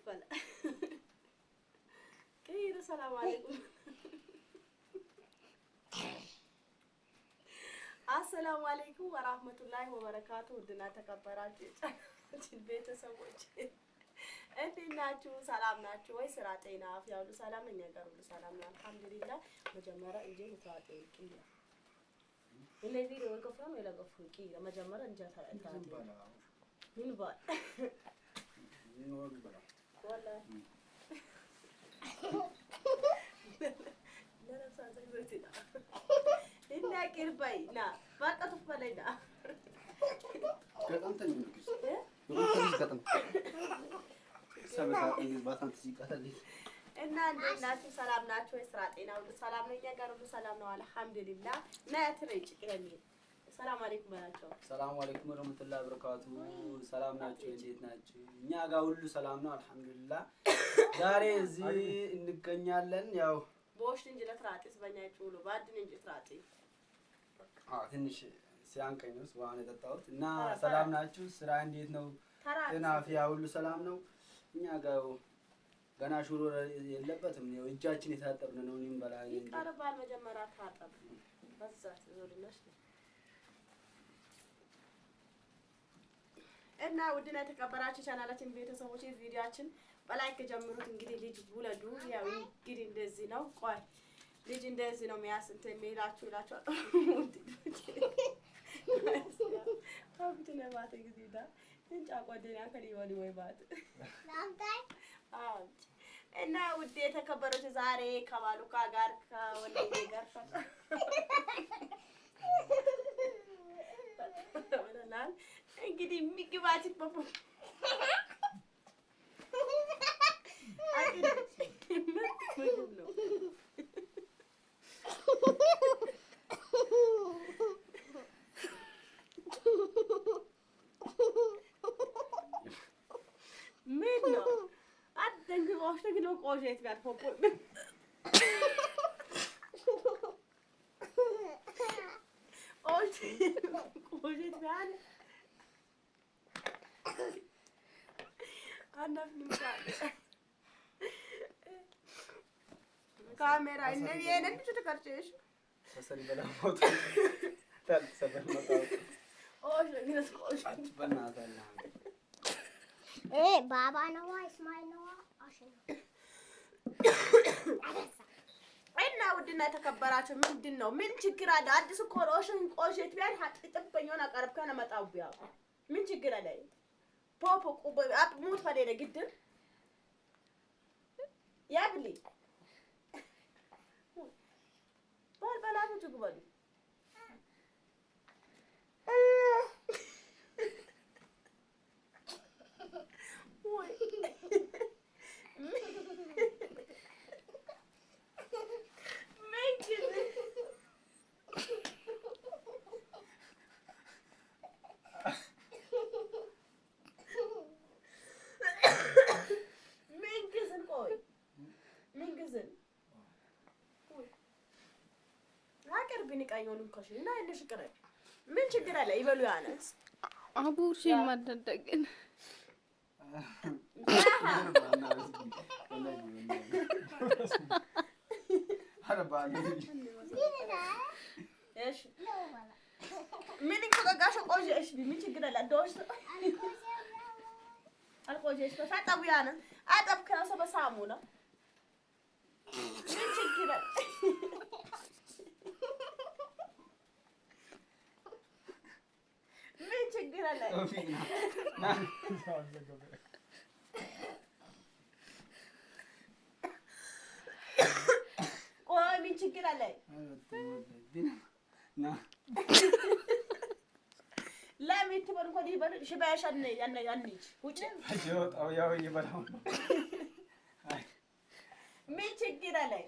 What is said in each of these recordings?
تفلا كير السلام عليكم السلام عليكم ورحمة الله وبركاته ودنا تكبراتي البيت سويت انت ناتشو سلام ناتشو وي سراتينا عافية ولو سلام من يقرب سلام الحمد لله مجمرة انجي متواتي كيرا اللي فيديو وقفرم ولا قفو كيرا مجمرة انجي تراتي من بال من وقبل والله لا لا سانسك زيتنا إننا كرباي نا ما تطفلنا كأنت نمكس نمكس كأنت سبعة إنجز باتن تسيقة لي إن الناس سلام ناتشو إسرائيلنا والسلام لينا قالوا سلام نوال الحمد لله ما تريج كلامي السلام عليكم ناتشو السلام عليكم ورحمة الله وبركاته سلام ناتشو إنجيت ناتشو إني أقول سلام نوال الحمد لله داري زي إنك نيالن ياو بوش نجي لتراتي سبني يقولوا بعد نجي تراتي ትንሽ ሲያንቀኝ ነው ዋና ተጣውት እና ሰላም ናችሁ ስራ እንዴት ነው ተናፊያ ሁሉ ሰላም ነው እኛ ጋር ገና ሹሮ የለበትም ነው እጃችን የታጠብን ነው እኔም በላይ ይቀርባል መጀመሪያ ታጠብ በዛት ዞልነሽ እና ውድና የተከበራችሁ ቻናላችን ቤተሰቦች ቪዲዮአችን በላይክ ጀምሩት እንግዲህ ልጅ ውለዱ ያው እንግዲህ እንደዚህ ነው ቆይ ልጅ እንደዚህ ነው የሚያስንተ የሚላችሁ ይላችሁ ታውቁት ነው ማለት እንግዲህ ዳ እንጫ ጓደኛ ከሊወሊ ወይ ባጥ ናምታይ እና ውድ የተከበሩት ዛሬ ከባሉካ ጋር ከወንድሜ ጋር ፈጣናል እንግዲህ ምግባት ይፈፉ ነው منو عدن قوشت كده قوشت بعد فوق قوشت بعد أنا في المكان كاميرا النبي أنا نشوف تكرتش سري بلا موت تل سبب مطاو قوشت كده قوشت بنا تلنا إيه بابا نوا إسماعيل نوا عشان إننا ودنا تكبراتهم من دنا من شكرا ده عاد سكر عشان قوشت بيان حتى تبينونا قرب كان متعب بيا من شكرا ده بابا أب موت فدينا جدا يا بلي بلا تجيبوا بنقايونم كشي لا اللي شكرا من شكرا لا يبلو يانس عبور شيء ما تدقن هذا بالي ايش من يكون قاش قوجي ايش بي من شكرا لا دوش القوجي ايش بس ابو يانس ادب كان سبا سامونا من شكرا من شكرا لا قوي من شكرا لا لا ميت بنو كدي بنو شباش أني وجه حجوت أو يا ويا بلهم مين شكرا لا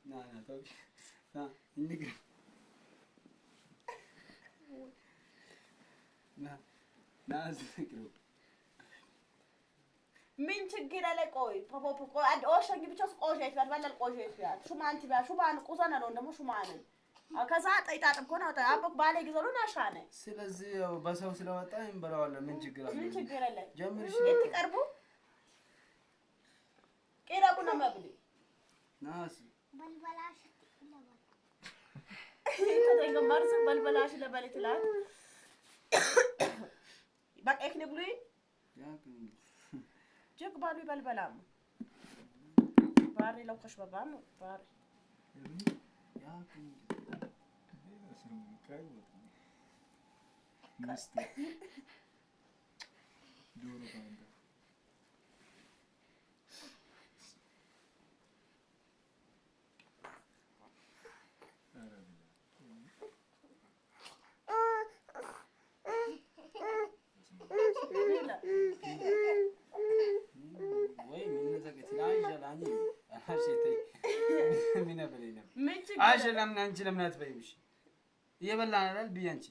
نا توش نا إنك نا زكرو مين شكرا لا قوي بابا قوي أد أوش أجيب شخص قوي يتبع ولا القوي يتبع شو ما أنت بقى شو ما أنا قصنا لون ده مو شو ما أنا كذا تيتا تكون هذا أبوك بالي جزرون عشانه سلزي أو بس هو سلوات أيم برا ولا من شكرا من شكرا لا جمر إنت شيء كربو ናስ በልበላሽ ለበል ተጠይቀን ማርስ በልበላሽ ለበል ትላል በቃ እክኔ ብሎ ያክን ጀግ ባሉ በልበላም ባሪ ለውከሽ በባም ባሪ ያክን ሚስት ዶሮ ካንተ ወይ ምን ተከትላኝ ጀላኒ አሽቴ ምን ነበር አሽለም አንቺ ለምን አትበይምሽ እየበላን አይደል ቢያንቺ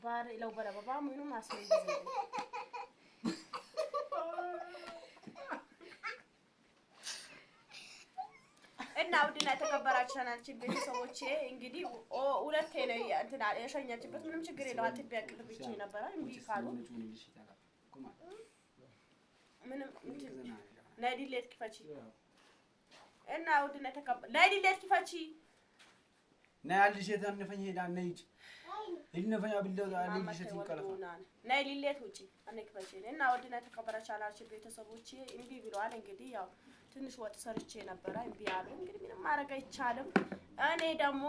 ባሪ ለው በረባባ ምንም አስመኝ እና ውድና የተከበራችሁ ቻናላችን ቤተሰቦቼ እንግዲህ ሁለቴ ነው እንትና የሸኛችበት ምንም ችግር የለው አትቢያቅል ብቻ ነበር እንዴ ካሉ ምንም ለዲሌት ክፈቺ እና ውድና የተከበረ ለዲሌት ክፈቺ ና ያልሽ የተነፈኝ ሄዳ ነይጭ ይልነፈኛ ብለው አለሽ ትንቀለፋ ና ሊሌት ውጪ እኔ ክፈቺ እና ውድና የተከበራችሁ ቻናላችን ቤተሰቦቼ እምቢ ብለዋል እንግዲህ ያው ትንሽ ወጥ ሰርቼ ነበር እምቢ አሉ እንግዲህ ምንም ማድረግ አይቻልም እኔ ደግሞ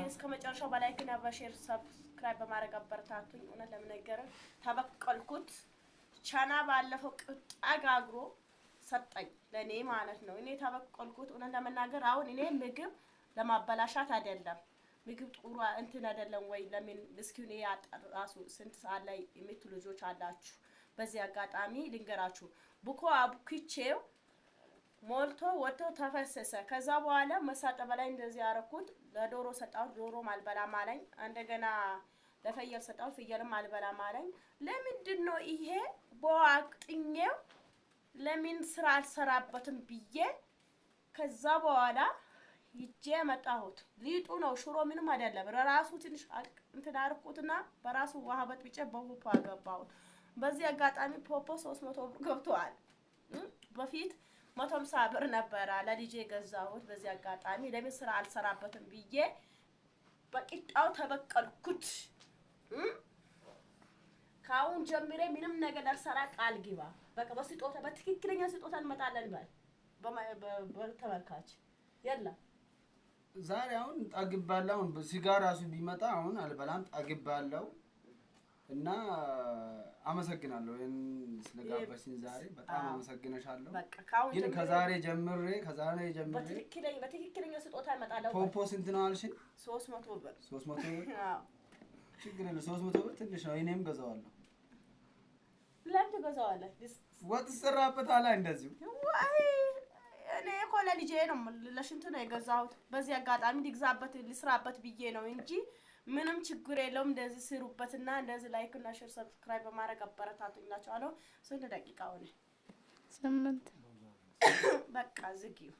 እስከ መጨረሻው በላይክና በሼር ሰብስክራይብ በማድረግ አበረታቱኝ እውነት ለምነገር ተበቀልኩት ቻና ባለፈው ቅጣጋግሮ ሰጠኝ ለኔ ማለት ነው እኔ ተበቀልኩት እውነት ለመናገር አሁን እኔ ምግብ ለማበላሻት አይደለም ምግብ ጥሩ እንትን አይደለም ወይ ለምን ምስኪን ያጣራሱ ስንት ሰዓት ላይ የምትሉ ልጆች አላችሁ በዚህ አጋጣሚ ልንገራችሁ ቡኮ አቡኪቼው ሞልቶ ወጥቶ ተፈሰሰ ከዛ በኋላ መሳጠበ ላይ እንደዚህ ያረኩት ለዶሮ ሰጣው ዶሮ ማልበላ ማለኝ እንደገና ለፈየል ሰጣው ፍየልም ማልበላ ማለኝ ለምንድነው ይሄ በዋቅጥኛው ለምን ስራ አልሰራበትም ብዬ ከዛ በኋላ ይጄ መጣሁት ሊጡ ነው ሽሮ ምንም አይደለም ራሱ ትንሽ እንትን አርኩትና በራሱ ዋሃበት ብቻ በፖፖ አገባው በዚህ አጋጣሚ ፖፖ 300 ብር ገብቷል በፊት 150 ብር ነበር ለልጄ ገዛሁት በዚህ አጋጣሚ ለምን ስራ አልሰራበትም ብዬ በቂጣው ተበቀልኩት ካሁን ጀምሬ ምንም ነገር አልሰራ ቃል ግባ በቃ በስጦታ በትክክለኛ ስጦታ እንመጣለን በተመልካች የላ ዛሬ አሁን ጣግባለው ሲጋራሱ ቢመጣ አሁን አልበላም ጣግባለው እና አመሰግናለሁ ስለጋበሽኝ ዛሬ በጣም አመሰግነሻለሁ በቃ ካሁን ግን ከዛሬ ጀምሬ በትክክለኛ ስጦታ እንመጣለን ፖፖ ስንት ነው አልሽኝ 300 ብር 300 ብር አዎ ችግር የለም 300 ብር ትንሽ ነው እኔም ገዛዋለሁ ለምን ትገዛዋለህ ወጥ ሰራበታላ እንደዚህ ወይ እኔ እኮ ለልጄ ነው ለሽንት ነው የገዛሁት በዚህ አጋጣሚ ልግዛበት ልስራበት ብዬ ነው እንጂ ምንም ችግር የለውም እንደዚህ ስሩበትና እንደዚህ ላይክ እና ሼር ሰብስክራይብ በማድረግ አበረታቱኛችሁ አለው ስንት ደቂቃ ሆነ 8 በቃ ዝጊው